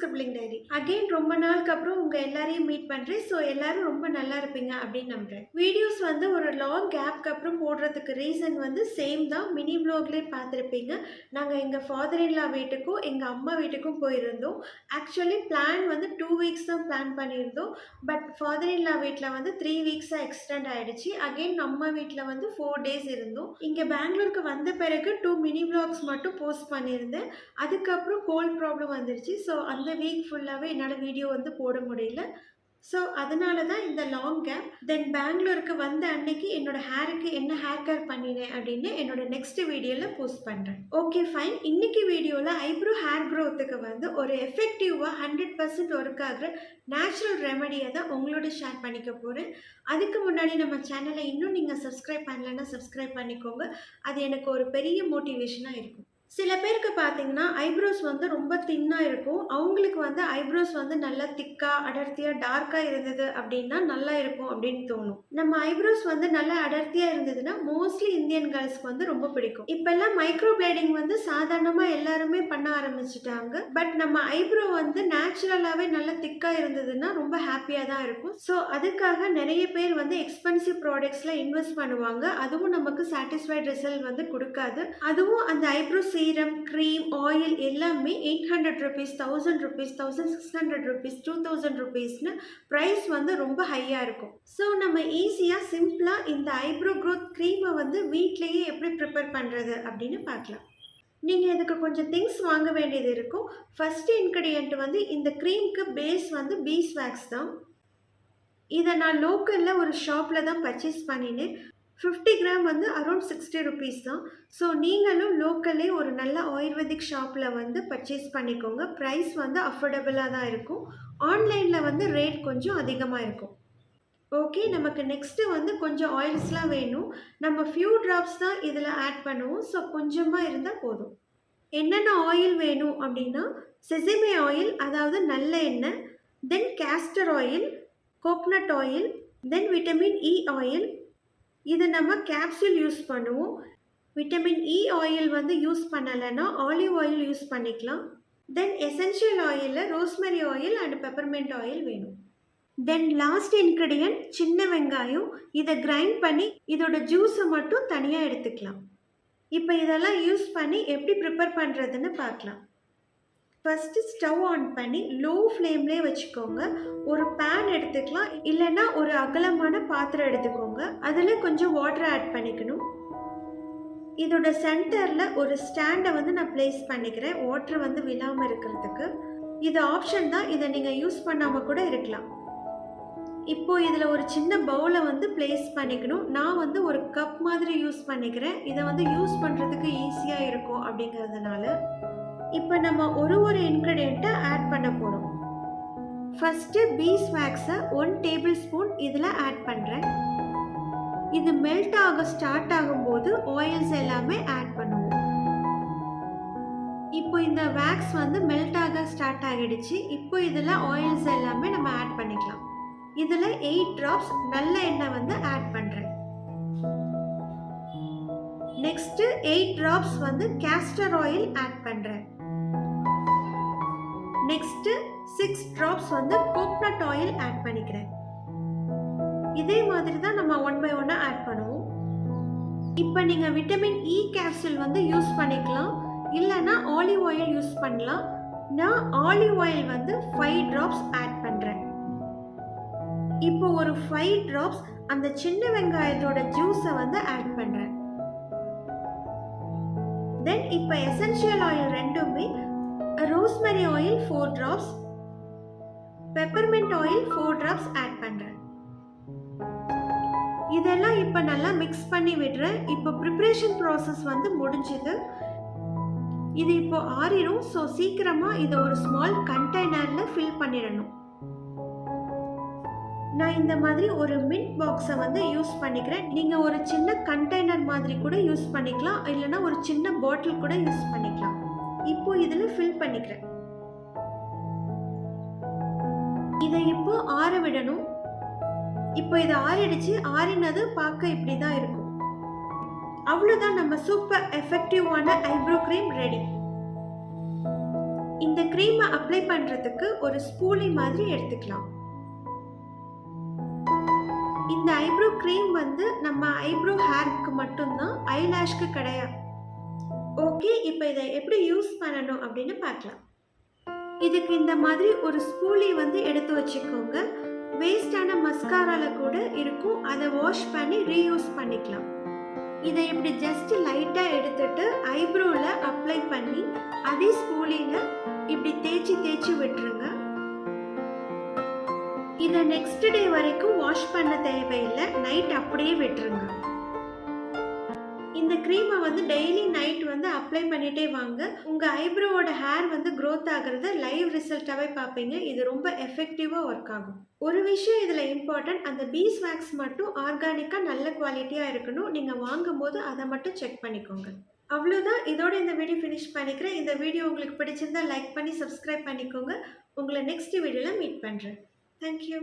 Sibling diary. Again ரொம்ப நாளுக்கு அப்புறம் உங்க எல்லாரையும் மீட் பண்றேன். ஸோ எல்லாரும் ரொம்ப நல்லா இருப்பீங்க அப்படின்னு நம்புறேன். வீடியோஸ் வந்து ஒரு லாங் கேப்க்கு அப்புறம் போடுறதுக்கு ரீசன் வந்து சேம் தான். மினி வ்ளாக்லேயே பார்த்துருப்பீங்க. நாங்கள் எங்கள் ஃபாதர் இன்லா வீட்டுக்கும் எங்கள் அம்மா வீட்டுக்கும் போயிருந்தோம். ஆக்சுவலி பிளான் வந்து 2 வீக்ஸ் தான் பிளான் பண்ணியிருந்தோம். பட் ஃபாதர் இன்லா வீட்டில் வந்து 3 வீக்ஸாக எக்ஸ்டெண்ட் ஆயிடுச்சு. அகைன் அம்மா வீட்டில் வந்து 4 டேஸ் இருந்தோம். இங்கே பெங்களூருக்கு வந்த பிறகு 2 மினி வ்ளாக்ஸ் மட்டும் போஸ்ட் பண்ணியிருந்தேன். அதுக்கப்புறம் கோல்ட் ப்ராப்ளம் வந்துருச்சு. ஸோ அந்த வீக் ஃபுல்லாகவே என்னால் வீடியோ வந்து போட முடியல. ஸோ அதனால தான் இந்த லாங் கேப். தென் பெங்களூருக்கு வந்த அன்னைக்கு என்னோட ஹேருக்கு என்ன ஹேர் கேர் பண்ணினேன் அப்படின்னு என்னோட நெக்ஸ்ட் வீடியோவில் போஸ்ட் பண்ணுறேன். Okay fine. இன்னைக்கு வீடியோவில் ஐப்ரோ ஹேர் க்ரோத்துக்கு வந்து ஒரு எஃபெக்டிவாக 100% ஒர்க் ஆகிற நேச்சுரல் ரெமடியை தான் உங்களோட ஷேர் பண்ணிக்க போகிறேன். அதுக்கு முன்னாடி நம்ம சேனலை இன்னும் நீங்கள் சப்ஸ்கிரைப் பண்ணலைன்னா சப்ஸ்கிரைப் பண்ணிக்கோங்க. அது எனக்கு ஒரு பெரிய மோட்டிவேஷனாக இருக்கும். சில பேருக்கு பார்த்தீங்கன்னா ஐப்ரோஸ் வந்து ரொம்ப தின்னாக இருக்கும். அவங்களுக்கு வந்து ஐப்ரோஸ் வந்து நல்லா திக்காக அடர்த்தியாக டார்க்காக இருந்தது அப்படின்னா நல்லா இருக்கும் அப்படின்னு தோணும். நம்ம ஐப்ரோஸ் வந்து நல்லா அடர்த்தியாக இருந்ததுன்னா மோஸ்ட்லி இந்தியன் கேர்ள்ஸ்க்கு வந்து ரொம்ப பிடிக்கும். இப்போல்லாம் மைக்ரோ பிளேடிங் வந்து சாதாரணமாக எல்லாருமே பண்ண ஆரம்பிச்சிட்டாங்க. பட் நம்ம ஐப்ரோ வந்து நேச்சுரலாகவே நல்லா திக்காக இருந்ததுன்னா ரொம்ப ஹாப்பியாக தான் இருக்கும். ஸோ அதுக்காக நிறைய பேர் வந்து எக்ஸ்பென்சிவ் ப்ராடக்ட்ஸில் இன்வெஸ்ட் பண்ணுவாங்க. அதுவும் நமக்கு சாட்டிஸ்ஃபைட் ரிசல்ட் வந்து கொடுக்காது. அதுவும் அந்த ஐப்ரோ சீரம், க்ரீம், ஆயில் எல்லாமே 800 rupees, 1000 rupees, 1600 rupees, 2000 rupeesனு ப்ரைஸ் வந்து ரொம்ப ஹையாக இருக்கும். ஸோ நம்ம ஈஸியாக சிம்பிளாக இந்த ஐப்ரோ க்ரோத் க்ரீமை வந்து வீட்லேயே எப்படி ப்ரிப்பேர் பண்ணுறது அப்படின்னு பார்க்கலாம். நீங்கள் இதுக்கு கொஞ்சம் திங்ஸ் வாங்க வேண்டியது இருக்கும். ஃபஸ்ட்டு இன்க்ரீடியன்ட் வந்து இந்த க்ரீமுக்கு பேஸ் வந்து பீஸ் வேக்ஸ் தான். இதை நான் லோக்கலில் ஒரு ஷாப்பில் தான் பர்ச்சேஸ் பண்ணினேன். 50 கிராம் வந்து அரௌண்ட் 60 rupees தான். ஸோ நீங்களும் லோக்கல்லே ஒரு நல்ல ஆயுர்வேதிக் ஷாப்பில் வந்து பர்ச்சேஸ் பண்ணிக்கோங்க. ப்ரைஸ் வந்து அஃபோர்டபுளாக தான் இருக்கும். ஆன்லைனில் வந்து ரேட் கொஞ்சம் அதிகமாக இருக்கும். ஓகே, நமக்கு நெக்ஸ்ட்டு வந்து கொஞ்சம் ஆயில்ஸ்லாம் வேணும். நம்ம ஃபியூ ட்ராப்ஸ் தான் இதில் ஆட் பண்ணுவோம். ஸோ கொஞ்சமாக இருந்தால் போதும். என்னென்ன ஆயில் வேணும் அப்படின்னா செசமே ஆயில், அதாவது நல்ல எண்ணெய், then castor oil, coconut oil, then vitamin E oil. இதை நம்ம கேப்சூல் யூஸ் பண்ணுவோம். விட்டமின் இ ஆயில் வந்து யூஸ் பண்ணலைன்னா ஆலிவ் ஆயில் யூஸ் பண்ணிக்கலாம். தென் எசென்ஷியல் ஆயிலில் rosemary oil and peppermint oil வேணும். தென் லாஸ்ட் இன்க்ரீடியன்ட் சின்ன வெங்காயம். இதை கிரைண்ட் பண்ணி இதோட ஜூஸை மட்டும் தனியாக எடுத்துக்கலாம். இப்போ இதெல்லாம் யூஸ் பண்ணி எப்படி ப்ரிப்பேர் பண்ணுறதுன்னு பார்க்கலாம். ஃபஸ்ட்டு ஸ்டவ் ஆன் பண்ணி லோ ஃப்ளேம்லேயே வச்சுக்கோங்க. ஒரு பேன் எடுத்துக்கலாம், இல்லைன்னா ஒரு அகலமான பாத்திரம் எடுத்துக்கோங்க. அதில் கொஞ்சம் வாட்டர் ஆட் பண்ணிக்கணும். இதோட சென்டரில் ஒரு ஸ்டாண்டை வந்து நான் ப்ளேஸ் பண்ணிக்கிறேன், வாட்டர் வந்து விழாமல் இருக்கிறதுக்கு. இது ஆப்ஷன் தான், இதை நீங்கள் யூஸ் பண்ணாமல் கூட இருக்கலாம். இப்போது இதில் ஒரு சின்ன பவுலை வந்து ப்ளேஸ் பண்ணிக்கணும். நான் வந்து ஒரு கப் மாதிரி யூஸ் பண்ணிக்கிறேன். இதை வந்து யூஸ் பண்ணுறதுக்கு ஈஸியாக இருக்கும் அப்படிங்கிறதுனால. இப்போ நம்ம ஒரு இன்க்ரீடியண்ட்டை ஆட் பண்ண போகிறோம். ஃபஸ்ட்டு பீஸ் வேக்ஸை 1 டேபிள் ஸ்பூன் இதில் ஆட் பண்ணுறேன். இது மெல்ட் ஆக ஸ்டார்ட் ஆகும்போது ஆயில்ஸ் எல்லாமே ஆட் பண்ணுவோம். இப்போ இந்த வேக்ஸ் வந்து மெல்ட் ஆக ஸ்டார்ட் ஆகிடுச்சு. இப்போ இதில் ஆயில்ஸ் எல்லாமே நம்ம ஆட் பண்ணிக்கலாம். இதில் 8 ட்ராப்ஸ் நல்ல எண்ணெய் வந்து ஆட் பண்ணுறேன். நெக்ஸ்ட்டு 8 ட்ராப்ஸ் வந்து கேஸ்டர் ஆயில் ஆட் பண்ணுறேன். நெக்ஸ்ட்டு 6 ட்ராப்ஸ் வந்து கோகனட் ஆயில் ஆட் பண்ணிக்கிறேன். இதே மாதிரி தான் நம்ம 1 by 1 ஆட் பண்ணுவோம். இப்போ நீங்கள் விட்டமின் இ கேப்சூல் வந்து யூஸ் பண்ணிக்கலாம், இல்லைன்னா ஆலிவ் ஆயில் யூஸ் பண்ணலாம். நான் ஆலிவ் ஆயில் வந்து 5 ட்ராப்ஸ் ஆட் பண்ணுறேன். இப்போ ஒரு 5 ட்ராப்ஸ் அந்த சின்ன வெங்காயத்தோட ஜூஸை வந்து ஆட் பண்ணுறேன். தென் இப்போ எசென்ஷியல் ஆயில் ரெண்டுமே rosemary oil 4 drops, peppermint oil 4 drops add பண்ணுறேன். இதெல்லாம் இப்போ நல்லா மிக்ஸ் பண்ணி விடுறேன். இப்போ ப்ரிப்ரேஷன் ப்ராசஸ் வந்து முடிஞ்சுது. இது இப்போ ஆறிடும். ஸோ சீக்கிரமாக இதை ஒரு ஸ்மால் கண்டெய்னரில் ஃபில் பண்ணிடணும். நான் இந்த மாதிரி ஒரு மின்ட் பாக்ஸை வந்து யூஸ் பண்ணிக்கிறேன். நீங்கள் ஒரு சின்ன கண்டெய்னர் மாதிரி கூட யூஸ் பண்ணிக்கலாம், இல்லைன்னா ஒரு சின்ன பாட்டில் கூட யூஸ் பண்ணிக்கலாம். இப்போ இதில் ஃபில் பண்ணிக்கிறேன். இதை இப்போ ஆற விடணும். இப்போ இது ஆறிடுச்சு. ஆறினது பார்க்க இப்படி தான் இருக்கும். அவ்வளோதான், நம்ம சூப்பர் எஃபெக்டிவான ஐப்ரோ க்ரீம் ரெடி. இந்த இந்த க்ரீமை அப்ளை பண்ணுறதுக்கு ஒரு ஸ்பூலி மாதிரி எடுத்துக்கலாம். இந்த ஐப்ரோ க்ரீம் வந்து நம்ம ஐப்ரோ ஹேருக்கு மட்டும்தான், ஐலாஷ்க்கு கிடையாது. ஓகே, இப்போ இதை எப்படி யூஸ் பண்ணணும் அப்படின்னு பார்க்கலாம். இதுக்கு இந்த மாதிரி ஒரு ஸ்பூலி வந்து எடுத்து வச்சுக்கோங்க. வேஸ்டான மஸ்காரால கூட இருக்கும், அதை வாஷ் பண்ணி ரீயூஸ் பண்ணிக்கலாம். இதை இப்படி ஜஸ்ட் லைட்டாக எடுத்துட்டு ஐப்ரோவில் அப்ளை பண்ணி அதே ஸ்பூலியில் இப்படி தேய்ச்சி விட்டுருங்க. இதை நெக்ஸ்ட் டே வரைக்கும் வாஷ் பண்ண தேவையில்லை, நைட் அப்படியே விட்டுருங்க. இந்த க்ரீமை வந்து டெய்லி நைட் வந்து அப்ளை பண்ணிட்டே வாங்க. உங்கள் ஐப்ரோவோட ஹேர் வந்து க்ரோத் ஆகிறத லைவ் ரிசல்ட்டாகவே பார்ப்பீங்க. இது ரொம்ப எஃபெக்டிவாக ஒர்க் ஆகும். ஒரு விஷயம் இதில் இம்பார்ட்டன்ட், அந்த பீஸ் வேக்ஸ் மட்டும் ஆர்கானிக்காக நல்ல குவாலிட்டியாக இருக்கணும். நீங்கள் வாங்கும் போது அதை மட்டும் செக் பண்ணிக்கோங்க. அவ்வளோதான், இதோட இந்த வீடியோ ஃபினிஷ் பண்ணிக்கிறேன். இந்த வீடியோ உங்களுக்கு பிடிச்சிருந்தா லைக் பண்ணி சப்ஸ்கிரைப் பண்ணிக்கோங்க. உங்களை நெக்ஸ்ட் வீடியோவில் மீட் பண்ணுறேன். தேங்க்யூ.